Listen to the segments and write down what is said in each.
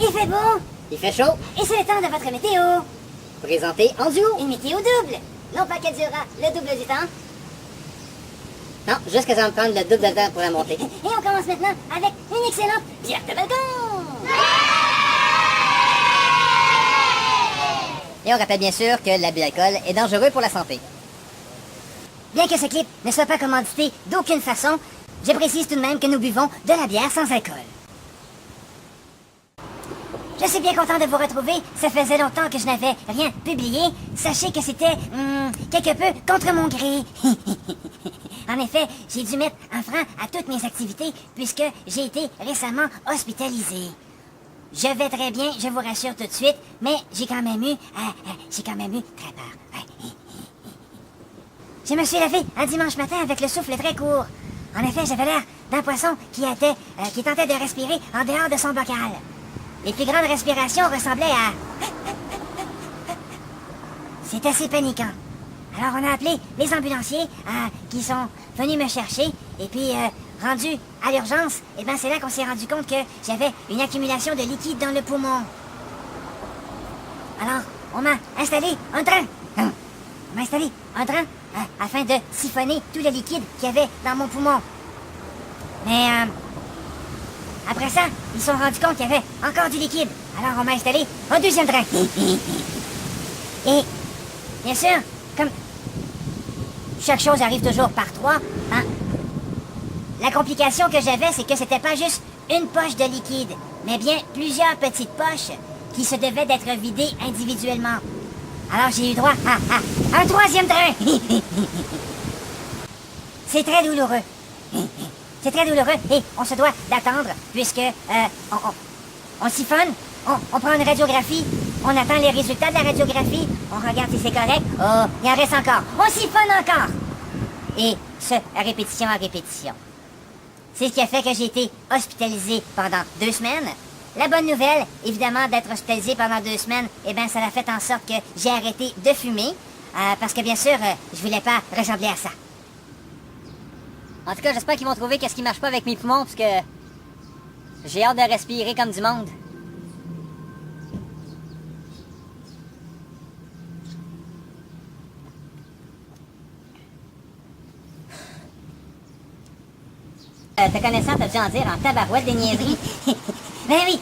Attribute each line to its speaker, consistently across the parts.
Speaker 1: Il fait beau.
Speaker 2: Il fait chaud.
Speaker 1: Et c'est le temps de votre météo.
Speaker 2: Présenté en duo.
Speaker 1: Une météo double. Non pas qu'elle durera le double du temps.
Speaker 2: Non, juste que ça va me prendre le double de temps pour la monter.
Speaker 1: Et on commence maintenant avec une excellente bière de balcon.
Speaker 2: Et on rappelle bien sûr que l'abus d'alcool est dangereux pour la santé.
Speaker 1: Bien que ce clip ne soit pas commandité d'aucune façon, je précise tout de même que nous buvons de la bière sans alcool. Je suis bien content de vous retrouver. Ça faisait longtemps que je n'avais rien publié. Sachez que c'était quelque peu contre mon gré. En effet, j'ai dû mettre un frein à toutes mes activités puisque j'ai été récemment hospitalisé. Je vais très bien, je vous rassure tout de suite, mais j'ai quand même eu très peur. Je me suis levé un dimanche matin avec le souffle très court. En effet, j'avais l'air d'un poisson qui tentait de respirer en dehors de son bocal. Les plus grandes respirations ressemblaient à... C'est assez paniquant. Alors on a appelé les ambulanciers qui sont venus me chercher et puis rendu à l'urgence, et ben c'est là qu'on s'est rendu compte que j'avais une accumulation de liquide dans le poumon. Alors on m'a installé un train. On m'a installé un train afin de siphonner tout le liquide qu'il y avait dans mon poumon. Mais après ça, ils se sont rendus compte qu'il y avait encore du liquide. Alors on m'a installé un deuxième train. Et bien sûr, comme chaque chose arrive toujours par trois, hein, la complication que j'avais, c'est que c'était pas juste une poche de liquide, mais bien plusieurs petites poches qui se devaient d'être vidées individuellement. Alors j'ai eu droit à un troisième train. C'est très douloureux. C'est très douloureux et on se doit d'attendre puisque on siphonne, on prend une radiographie, on attend les résultats de la radiographie, on regarde si c'est correct, oh, il en reste encore, on siphonne encore. Et ce, à répétition à répétition. C'est ce qui a fait que j'ai été hospitalisé pendant 2 semaines. La bonne nouvelle, évidemment, d'être hospitalisé pendant 2 semaines, eh bien, ça a fait en sorte que j'ai arrêté de fumer, parce que bien sûr, je voulais pas ressembler à ça.
Speaker 2: En tout cas, j'espère qu'ils vont trouver qu'est-ce qui marche pas avec mes poumons, parce que j'ai hâte de respirer comme du monde. Te connaissant, t'as dû en dire en tabarouette des niaiseries.
Speaker 1: Ben oui,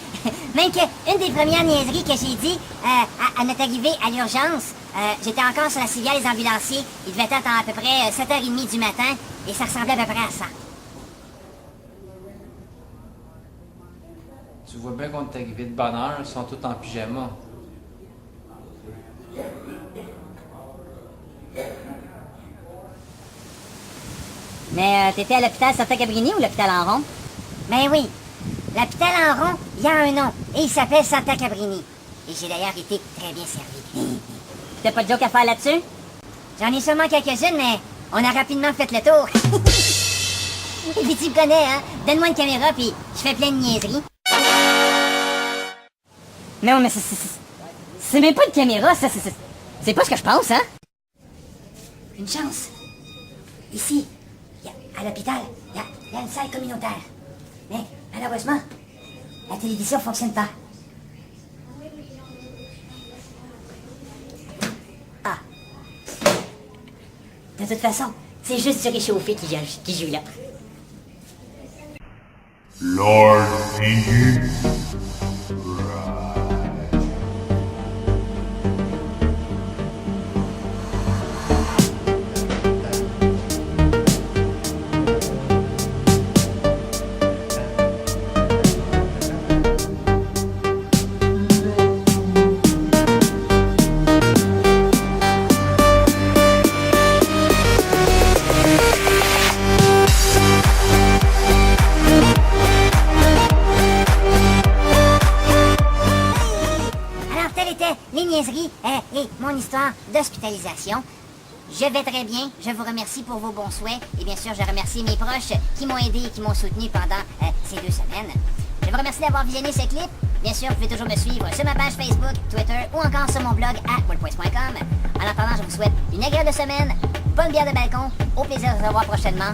Speaker 1: même qu'une des premières niaiseries que j'ai dit à notre arrivée à l'urgence, j'étais encore sur la civière des ambulanciers. Il devait être à peu près 7h30 du matin et ça ressemblait à peu près à ça.
Speaker 3: Tu vois bien qu'on est arrivé de bonne heure, ils sont tous en pyjama.
Speaker 2: Mais t'étais à l'hôpital Santa Cabrini ou l'hôpital en rond?
Speaker 1: Ben oui, l'hôpital en rond, il y a un nom et il s'appelle Santa Cabrini. Et j'ai d'ailleurs été très bien servi.
Speaker 2: T'as pas de joke à faire là-dessus?
Speaker 1: J'en ai sûrement quelques-unes, mais on a rapidement fait le tour. Et puis tu me connais, hein? Donne-moi une caméra, puis je fais plein de niaiseries.
Speaker 2: Non, mais c'est même pas une caméra, ça, c'est pas ce que je pense, hein?
Speaker 1: Une chance. Ici, à l'hôpital, il y a une salle communautaire. Mais malheureusement, la télévision fonctionne pas. Ah. De toute façon, c'est juste du réchauffé qui joue là.
Speaker 4: Lord Figgy.
Speaker 1: Les niaiseries et mon histoire d'hospitalisation. Je vais très bien, je vous remercie pour vos bons souhaits et bien sûr je remercie mes proches qui m'ont aidé et qui m'ont soutenu pendant ces 2 semaines. Je vous remercie d'avoir visionné ce clip. Bien sûr, vous pouvez toujours me suivre sur ma page Facebook, Twitter ou encore sur mon blog à wordpress.com. En attendant, je vous souhaite une agréable semaine, bonne bière de balcon, au plaisir de vous revoir prochainement.